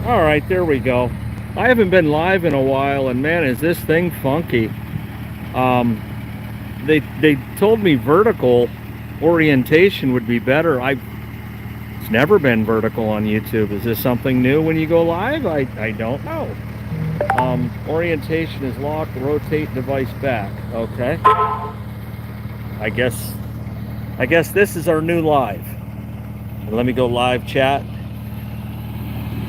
All right, there we go. I haven't been live in a while, and man, is this thing funky. Um, they told me vertical orientation would be better. It's never been vertical on YouTube. Is this something new when you go live? I don't know. Orientation is locked. Rotate device back. Okay. I guess this is our new live. Let me go live chat.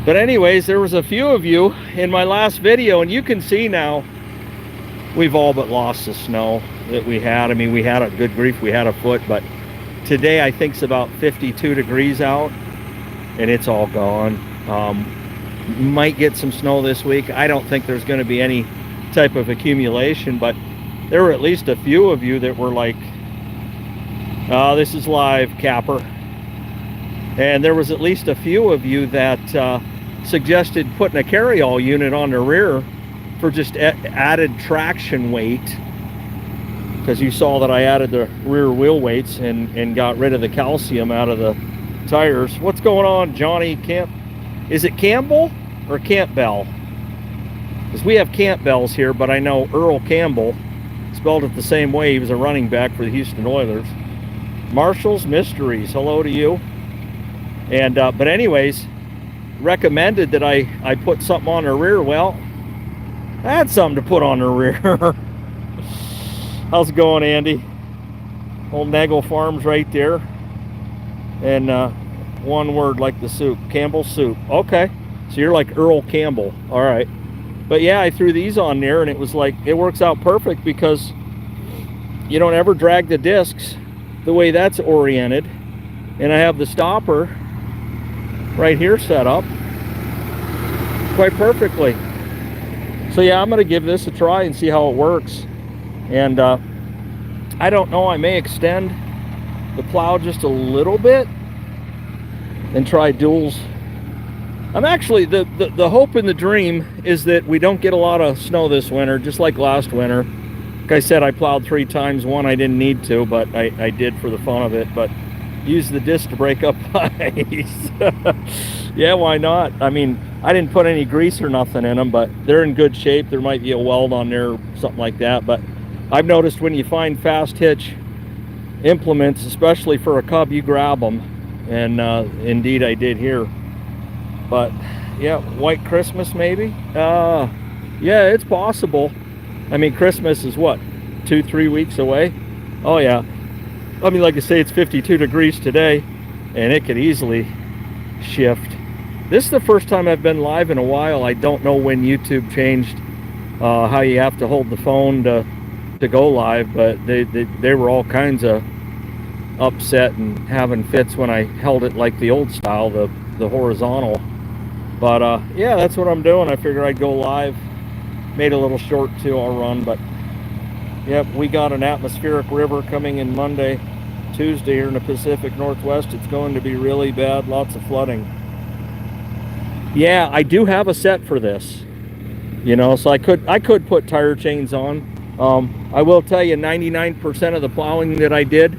But anyways, there was a few of you in my last video, and you can see now we've all but lost the snow that we had. I mean, we had a good grief, we had a foot, but today I think it's about 52 degrees out, and it's all gone. Might get some snow this week. I don't think there's going to be any type of accumulation, but there were at least a few of you that were like, oh, this is live, Capper. And there was at least a few of you that suggested putting a carry-all unit on the rear for just added traction weight, because you saw that I added the rear wheel weights and got rid of the calcium out of the tires. What's going on, Johnny Camp? Is it Campbell or Campbell? Because we have Campbells here, but I know Earl Campbell spelled it the same way. He was a running back for the Houston Oilers. Marshall's Mysteries, hello to you. And but anyways, recommended that I put something on the rear. Well, I had something to put on the rear. How's it going, Andy? Old Nagel Farms right there. And one word like the soup, Campbell soup. Okay, so you're like Earl Campbell. All right. But yeah, I threw these on there, and it was like, it works out perfect because you don't ever drag the discs the way that's oriented. And I have the stopper right here set up quite perfectly. So yeah, I'm going to give this a try and see how it works. And I don't know, I may extend the plow just a little bit and try duals. I'm actually, the hope and the dream is that we don't get a lot of snow this winter, just like last winter. Like I said, I plowed 3 times. One I didn't need to, but I did for the fun of it. But use the disc to break up ice. Yeah, why not? I mean, I didn't put any grease or nothing in them, but they're in good shape. There might be a weld on there or something like that. But I've noticed when you find fast hitch implements, especially for a Cub, you grab them. And indeed I did here. But yeah, White Christmas maybe? Yeah, it's possible. I mean, Christmas is what, 2-3 weeks away? Oh yeah. I mean, like I say, it's 52 degrees today, and it could easily shift. This is the first time I've been live in a while. I don't know when YouTube changed how you have to hold the phone to go live, but they were all kinds of upset and having fits when I held it like the old style, the horizontal. But yeah, that's what I'm doing. I figured I'd go live. Made a little short 2-hour run, but yep, we got an atmospheric river coming in Monday, Tuesday here in the Pacific Northwest. It's going to be really bad, lots of flooding. Yeah, I do have a set for this, you know, so I could put tire chains on. I will tell you, 99% of the plowing that I did,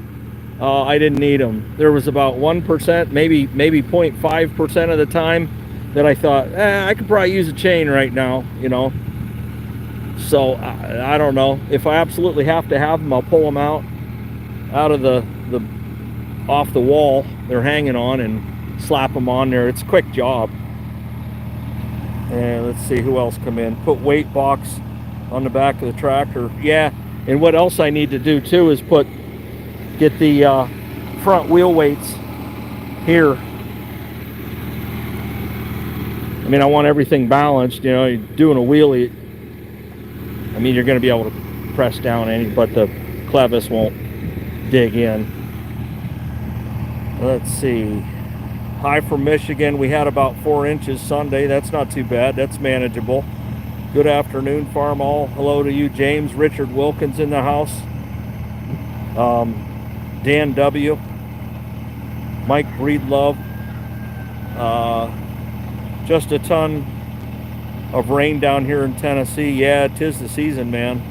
I didn't need them. There was about 1%, maybe 0.5% of the time that I thought, I could probably use a chain right now, you know. So I don't know. If I absolutely have to have them, I'll pull them out of the off the wall they're hanging on and slap them on there. It's a quick job. And let's see who else come in. Put weight box on the back of the tractor. Yeah, and what else I need to do too is get the front wheel weights here. I mean, I want everything balanced. You know, you're doing a wheelie, I mean, you're going to be able to press down any, but the clevis won't dig in. Let's see. Hi from Michigan. We had about 4 inches Sunday. That's not too bad. That's manageable. Good afternoon, Farmall. Hello to you, James. Richard Wilkins in the house. Dan W. Mike Breedlove. Just a ton of rain down here in Tennessee. Yeah, 'tis the season, man.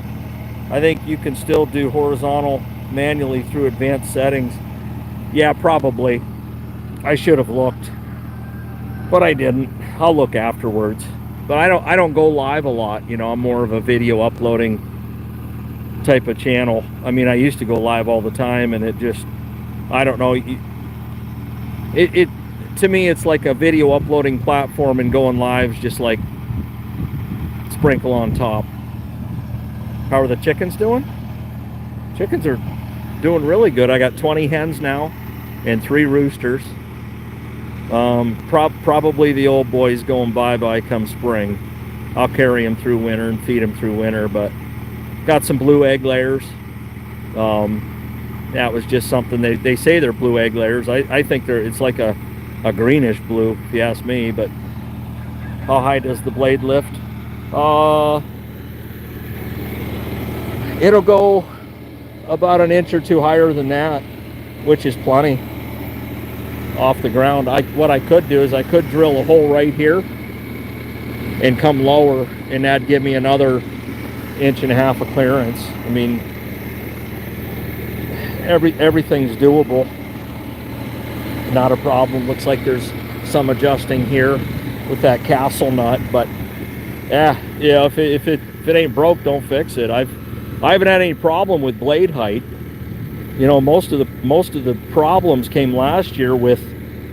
I think you can still do horizontal manually through advanced settings. Yeah, probably. I should have looked, but I didn't. I'll look afterwards. But I don't go live a lot. You know, I'm more of a video uploading type of channel. I mean, I used to go live all the time, and it just, I don't know. It to me, it's like a video uploading platform, and going live's just like sprinkle on top. How are the chickens doing? Chickens are doing really good. I got 20 hens now and 3 roosters. Probably the old boys going bye-bye come spring. I'll carry them through winter and feed them through winter, but got some blue egg layers. That was just something, they say they're blue egg layers. I think it's like a greenish blue, if you ask me. But how high does the blade lift? It'll go about an inch or two higher than that, which is plenty off the ground. What I could do is I could drill a hole right here and come lower, and that'd give me another 1.5 inches of clearance. I mean, everything's doable, not a problem. Looks like there's some adjusting here with that castle nut, but yeah, if it ain't broke, don't fix it. I haven't had any problem with blade height. You know, most of the problems came last year with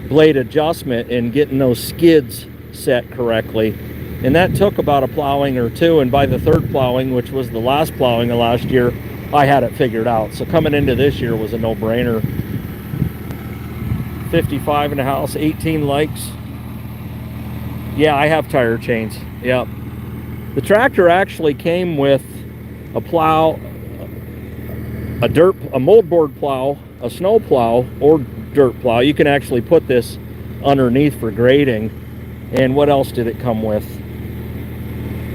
blade adjustment and getting those skids set correctly, and that took about a plowing or two. And by the 3rd plowing, which was the last plowing of last year, I had it figured out. So coming into this year was a no-brainer. 55 in the house, 18 likes. Yeah, I have tire chains. Yep. The tractor actually came with a plow, a moldboard plow, a snow plow, or dirt plow. You can actually put this underneath for grading. And what else did it come with?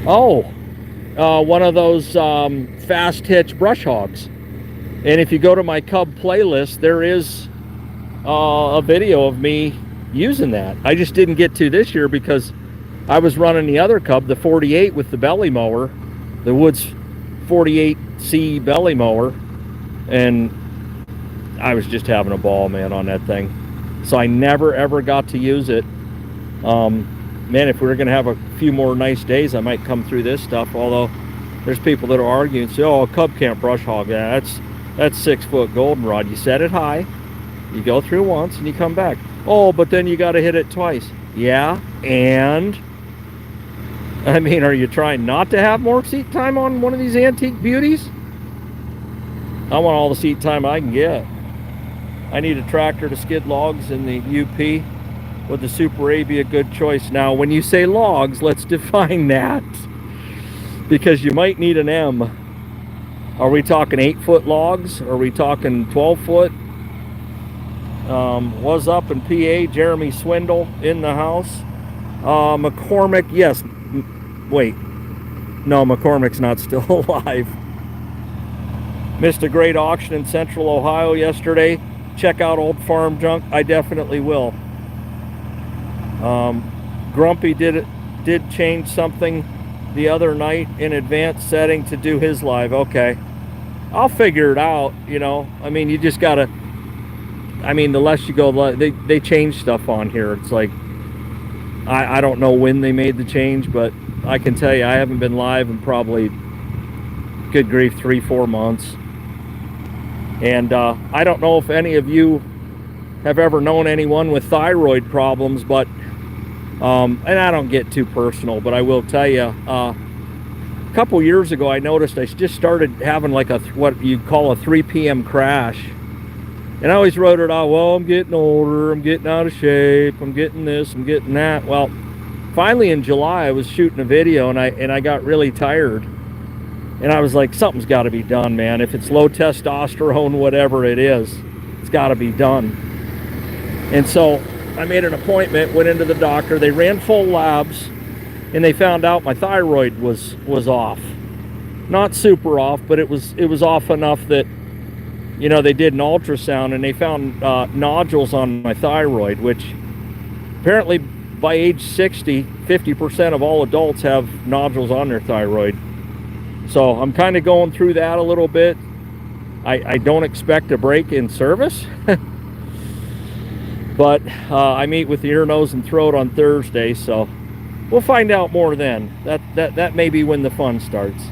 Oh, one of those fast hitch brush hogs. And if you go to my Cub playlist, there is a video of me using that. I just didn't get to this year because I was running the other Cub, the 48, with the belly mower, the Woods 48C belly mower, and I was just having a ball, man, on that thing. So I never ever got to use it. Man, if we were gonna have a few more nice days, I might come through this stuff. Although there's people that are arguing, say, "Oh, a Cub can't brush hog." Yeah, that's 6-foot goldenrod. You set it high, you go through once, and you come back. Oh, but then you got to hit it twice. Yeah, and I mean, are you trying not to have more seat time on one of these antique beauties? I want all the seat time I can get. I need a tractor to skid logs in the UP. Would the Super A be a good choice? Now, when you say logs, let's define that, because you might need an M. Are we talking 8-foot logs? Are we talking 12-foot? Was up in PA, Jeremy Swindle in the house. McCormick, yes. Wait, no, McCormick's not still alive. Missed a great auction in Central Ohio yesterday. Check out old farm junk. I definitely will. Grumpy did change something the other night in advanced setting to do his live. Okay, I'll figure it out. You know, I mean, you just gotta, I mean, the less you go, they change stuff on here. It's like, I don't know when they made the change, but I can tell you I haven't been live in probably, good grief, 3-4 months. And I don't know if any of you have ever known anyone with thyroid problems, but and I don't get too personal, but I will tell you, a couple years ago I noticed I just started having like what you call a 3 p.m. crash. And I always wrote it out, well, I'm getting older, I'm getting out of shape, I'm getting this, I'm getting that. Well, finally in July I was shooting a video, and I got really tired. And I was like, something's got to be done, man. If it's low testosterone, whatever it is, it's got to be done. And so I made an appointment, went into the doctor. They ran full labs, and they found out my thyroid was off. Not super off, but it was off enough that, you know, they did an ultrasound, and they found nodules on my thyroid, which apparently by age 60, 50% of all adults have nodules on their thyroid. So I'm kind of going through that a little bit. I don't expect a break in service. But I meet with the ear, nose, and throat on Thursday, so we'll find out more then. That may be when the fun starts.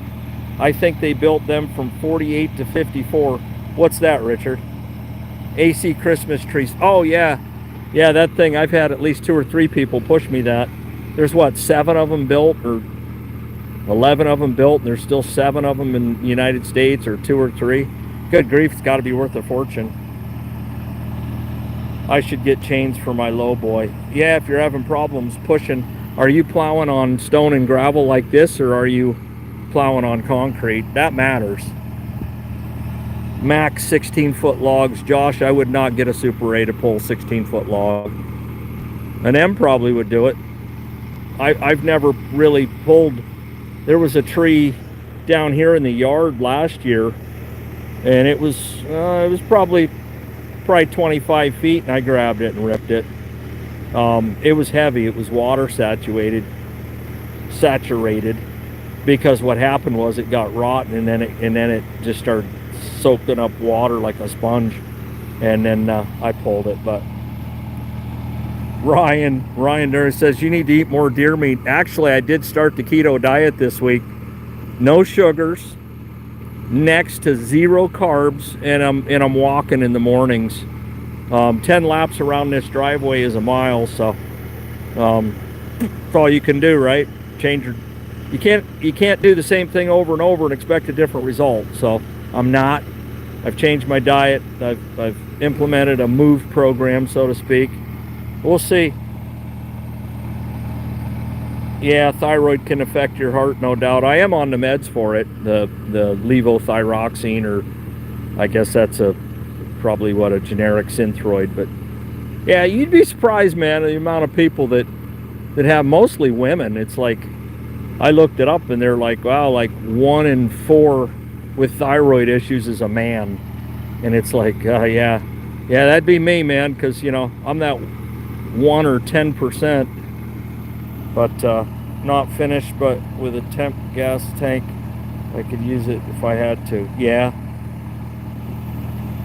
I think they built them from 48 to 54. What's that, Richard? AC Christmas trees. Oh, yeah. Yeah, that thing, I've had at least 2 or 3 people push me that. There's what, 7 of them built, or 11 of them built, and there's still 7 of them in the United States, or 2 or 3. Good grief, it's got to be worth a fortune. I should get chains for my low boy. Yeah, if you're having problems pushing, are you plowing on stone and gravel like this, or are you plowing on concrete? That matters. Max 16-foot logs. Josh, I would not get a Super A to pull 16-foot log. An M probably would do it. I've never really pulled. There was a tree down here in the yard last year, and it was probably 25 feet, and I grabbed it and ripped it. It was heavy. It was water saturated, because what happened was it got rotten, and then it just started soaking up water like a sponge, and then I pulled it. But Ryan there says you need to eat more deer meat. Actually, I did start the keto diet this week. No sugars, next to 0 carbs, and I'm walking in the mornings. 10 laps around this driveway is a mile, so that's all you can do, right? You can't do the same thing over and over and expect a different result. So I've changed my diet. I've implemented a move program, so to speak. We'll see. Yeah, thyroid can affect your heart, no doubt. I am on the meds for it, the levothyroxine, or I guess that's probably what a generic Synthroid. But yeah, you'd be surprised, man, the amount of people that have, mostly women. It's like, I looked it up and they're like, wow, like 1 in 4 with thyroid issues is a man. And it's like, yeah, that'd be me, man, because, I'm that 1 or 10%, but not finished, but with a temp gas tank. I could use it if I had to. Yeah.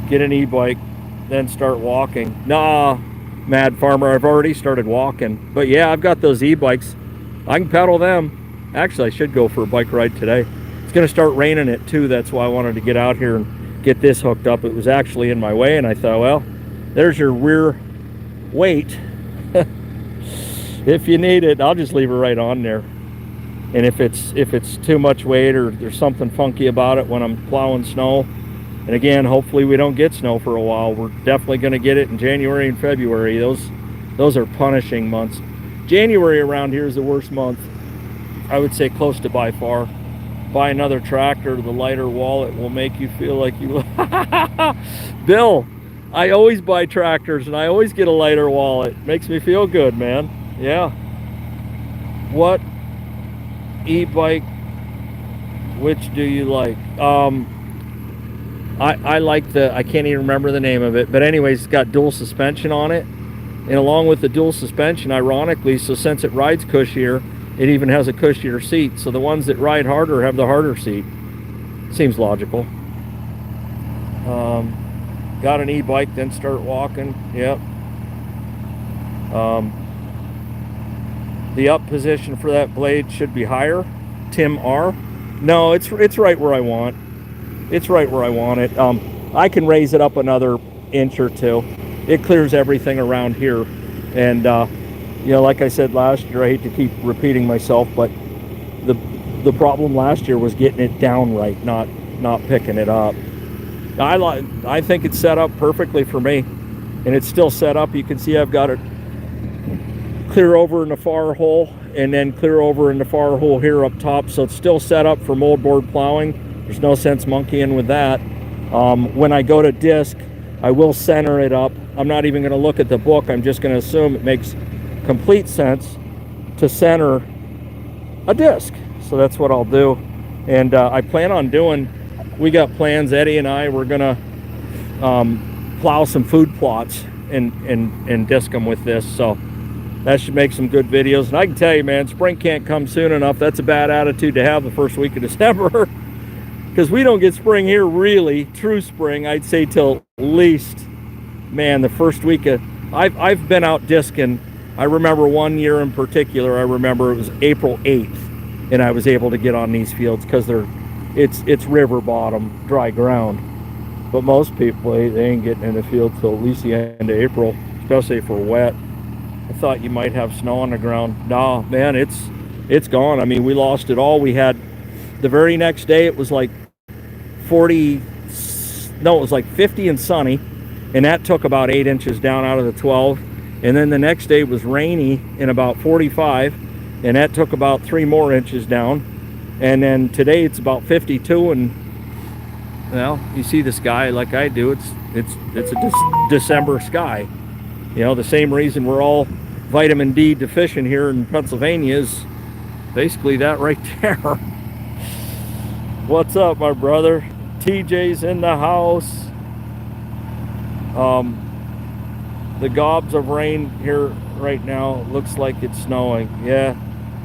Get an e-bike, then start walking. Nah, Mad Farmer, I've already started walking. But yeah, I've got those e-bikes. I can pedal them. Actually, I should go for a bike ride today. It's going to start raining it too. That's why I wanted to get out here and get this hooked up. It was actually in my way, and I thought, well, there's your rear weight. If you need it, I'll just leave it right on there. And if it's too much weight, or there's something funky about it when I'm plowing snow, and again, hopefully we don't get snow for a while. We're definitely going to get it in January and February. Those are punishing months. January around here is the worst month, I would say, close to by far. Buy another tractor. The lighter wallet will make you feel like you... Bill, I always buy tractors and I always get a lighter wallet. Makes me feel good, man. Yeah. What e-bike, which do you like? I like I can't even remember the name of it, but anyways, it's got dual suspension on it, and along with the dual suspension, ironically, so since it rides cushier, it even has a cushier seat, so the ones that ride harder have the harder seat. Seems logical. Got an e-bike, then start walking. Yep. The up position for that blade should be higher. Tim R. No, it's right where I want. It's right where I want it. I can raise it up another inch or 2. It clears everything around here. And like I said last year, I hate to keep repeating myself, but the problem last year was getting it down right, not picking it up. I think it's set up perfectly for me, and it's still set up. You can see I've got it clear over in the far hole, and then clear over in the far hole here up top, so it's still set up for moldboard plowing. There's no sense monkeying with that. When I go to disc, I will center it up. I'm not even going to look at the book. I'm just going to assume it makes complete sense to center a disc. So that's what I'll do. And I plan on we got plans, Eddie and I, we're going to plow some food plots and disc them with this. So that should make some good videos. And I can tell you, man, spring can't come soon enough. That's a bad attitude to have the first week of December. Because we don't get spring here, really, true spring, I'd say till at least, man, the first week of... I've been out discing I remember one year in particular, I remember it was April 8th, and I was able to get on these fields because it's river bottom, dry ground. But most people, they ain't getting in the field till at least the end of April, especially if we're wet. I thought you might have snow on the ground. Nah, man, it's gone. I mean, we lost it all. We had the very next day, it was like 40, no, it was like 50 and sunny, and that took about 8 inches down out of the 12. And then the next day was rainy and about 45, and that took about 3 more inches down. And then today it's about 52, and well, you see the sky like I do. It's a December sky. You know, the same reason we're all vitamin D deficient here in Pennsylvania is basically that right there. What's up, my brother? TJ's in the house. The gobs of rain here right now, looks like it's snowing. Yeah,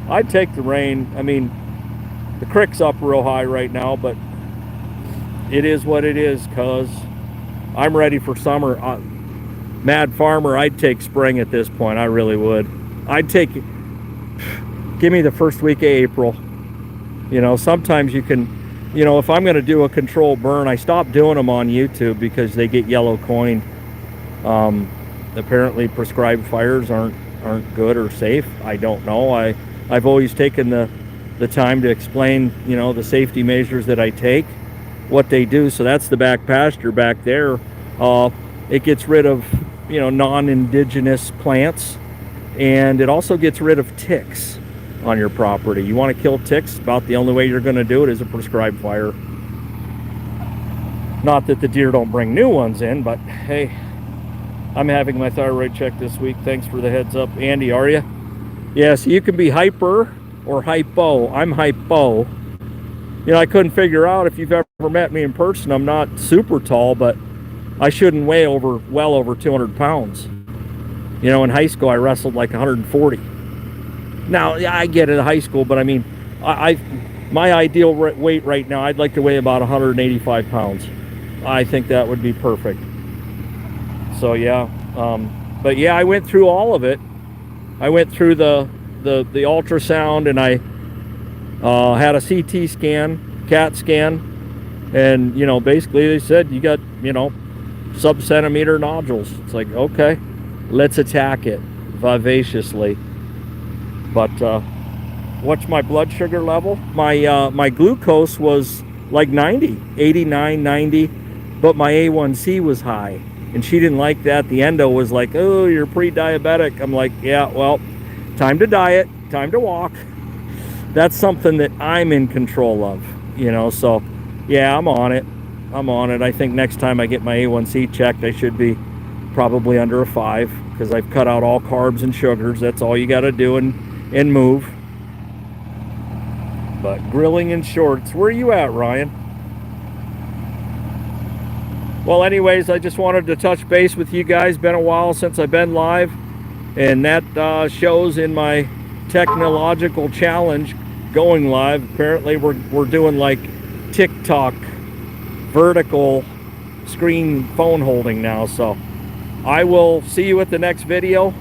I'd take the rain. I mean, the creek's up real high right now, but it is what it is, cuz I'm ready for summer. Mad farmer, I'd take spring at this point. I really would. I'd take it. Give me the first week of April. You know, sometimes you can, you know, if I'm going to do a controlled burn, I stopped doing them on YouTube because they get yellow coined. Apparently prescribed fires aren't good or safe. I don't know. I've always taken the time to explain, you know, the safety measures that I take, what they do. So that's the back pasture back there. It gets rid of, you know, non-indigenous plants, and it also gets rid of ticks on your property. You want to kill ticks, about the only way you're going to do it is a prescribed fire. Not that the deer don't bring new ones in, but hey, I'm having my thyroid check this week. Thanks for the heads up. Andy, are you? Yeah, so you can be hyper or hypo. I'm hypo. You know, I couldn't figure out, if you've ever met me in person, I'm not super tall, but I shouldn't weigh well over 200 pounds. You know, in high school, I wrestled like 140. Now, yeah, I get it in high school, but I mean, my ideal weight right now, I'd like to weigh about 185 pounds. I think that would be perfect. So yeah, but yeah, I went through all of it. I went through the ultrasound, and I had a CT scan, CAT scan, and you know, basically they said you got, you know, sub-centimeter nodules. It's like, okay, let's attack it vivaciously. But what's my blood sugar level? My glucose was like 90, 89, 90, but my A1C was high, and she didn't like that. The endo was like, oh, you're pre-diabetic. I'm like, yeah, well, time to diet, time to walk. That's something that I'm in control of, you know. So yeah, I'm on it. I think next time I get my A1C checked, I should be probably under a 5, because I've cut out all carbs and sugars. That's all you got to do and move. But grilling in shorts, where are you at, Ryan? Well, anyways, I just wanted to touch base with you guys. Been a while since I've been live, and that shows in my technological challenge going live. Apparently we're doing like TikTok vertical screen phone holding now. So I will see you at the next video.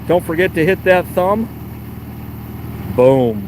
Don't forget to hit that thumb. Boom.